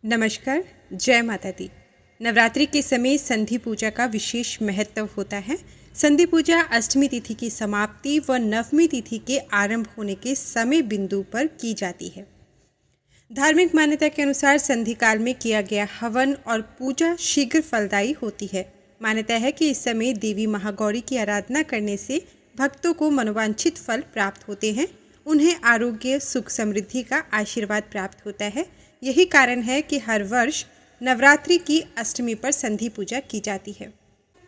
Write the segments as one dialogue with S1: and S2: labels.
S1: नमस्कार, जय माता दी। नवरात्रि के समय संधि पूजा का विशेष महत्व होता है। संधि पूजा अष्टमी तिथि की समाप्ति व नवमी तिथि के आरंभ होने के समय बिंदु पर की जाती है। धार्मिक मान्यता के अनुसार संधि काल में किया गया हवन और पूजा शीघ्र फलदायी होती है। मान्यता है कि इस समय देवी महागौरी की आराधना करने से भक्तों को मनोवांछित फल प्राप्त होते हैं। उन्हें आरोग्य, सुख, समृद्धि का आशीर्वाद प्राप्त होता है। यही कारण है कि हर वर्ष नवरात्रि की अष्टमी पर संधि पूजा की जाती है।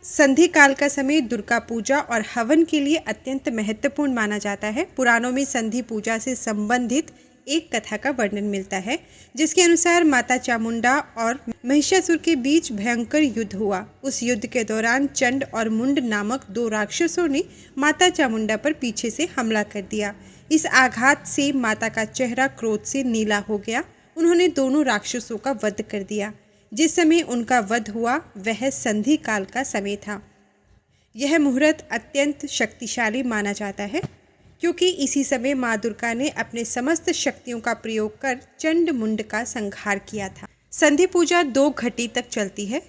S1: संधि काल का समय दुर्गा पूजा और हवन के लिए अत्यंत महत्वपूर्ण माना जाता है। पुराणों में संधि पूजा से संबंधित एक कथा का वर्णन मिलता है, जिसके अनुसार माता चामुंडा और महिषासुर के बीच भयंकर युद्ध हुआ। उस युद्ध के दौरान चंड और मुंड नामक दो राक्षसों ने माता चामुंडा पर पीछे से हमला कर दिया। इस आघात से माता का चेहरा क्रोध से नीला हो गया। उन्होंने दोनों राक्षसों का वध कर दिया। जिस समय उनका वध हुआ वह संधि काल का समय था। यह मुहूर्त अत्यंत शक्तिशाली माना जाता है, क्योंकि इसी समय माँ दुर्गा ने अपने समस्त शक्तियों का प्रयोग कर चंड मुंड का संहार किया था। संधि पूजा 2 घटी तक चलती है,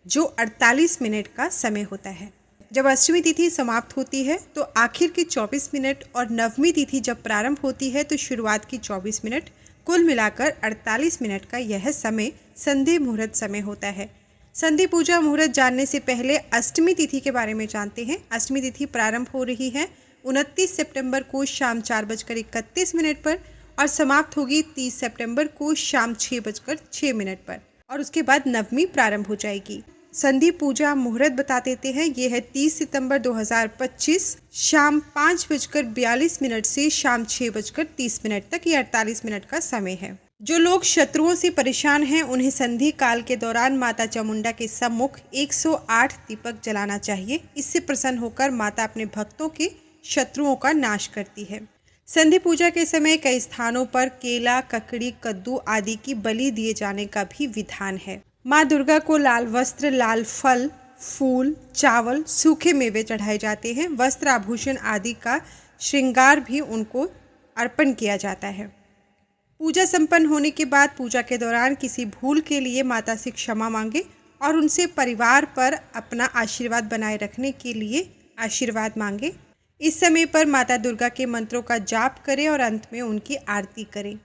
S1: जो 48 मिनट का समय होता है। जब अष्टमी तिथि समाप्त होती है तो आखिर के 24 मिनट और नवमी तिथि जब प्रारंभ होती है तो शुरुआत की 24 मिनट, कुल मिलाकर 48 मिनट का यह समय संधि मुहूर्त समय होता है। संधि पूजा मुहूर्त जानने से पहले अष्टमी तिथि के बारे में जानते हैं। अष्टमी तिथि प्रारंभ हो रही है 29 सितंबर को शाम 4:31 पर और समाप्त होगी 30 सितंबर को शाम 6:06 पर और उसके बाद नवमी प्रारंभ हो जाएगी। संधि पूजा मुहूर्त बता देते हैं, ये है 30 सितंबर 2025 शाम 5:42 से शाम 6:30 तक। ये 48 मिनट का समय है। जो लोग शत्रुओं से परेशान हैं उन्हें संधि काल के दौरान माता चामुंडा के सम्मुख 108 दीपक जलाना चाहिए। इससे प्रसन्न होकर माता अपने भक्तों के शत्रुओं का नाश करती है। संधि पूजा के समय कई स्थानों पर केला, ककड़ी, कद्दू आदि की बलि दिए जाने का भी विधान है। माँ दुर्गा को लाल वस्त्र, लाल फल, फूल, चावल, सूखे मेवे चढ़ाए जाते हैं। वस्त्र, आभूषण आदि का श्रृंगार भी उनको अर्पण किया जाता है। पूजा संपन्न होने के बाद पूजा के दौरान किसी भूल के लिए माता से क्षमा मांगे और उनसे परिवार पर अपना आशीर्वाद बनाए रखने के लिए आशीर्वाद मांगे। इस समय पर माता दुर्गा के मंत्रों का जाप करें और अंत में उनकी आरती करें।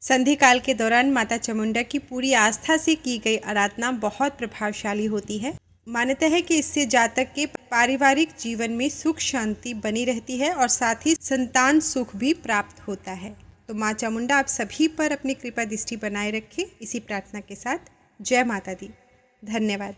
S1: संधि काल के दौरान माता चामुंडा की पूरी आस्था से की गई आराधना बहुत प्रभावशाली होती है। मान्यता है कि इससे जातक के पारिवारिक जीवन में सुख शांति बनी रहती है और साथ ही संतान सुख भी प्राप्त होता है। तो माँ चामुंडा आप सभी पर अपनी कृपा दृष्टि बनाए रखें। इसी प्रार्थना के साथ जय माता दी। धन्यवाद।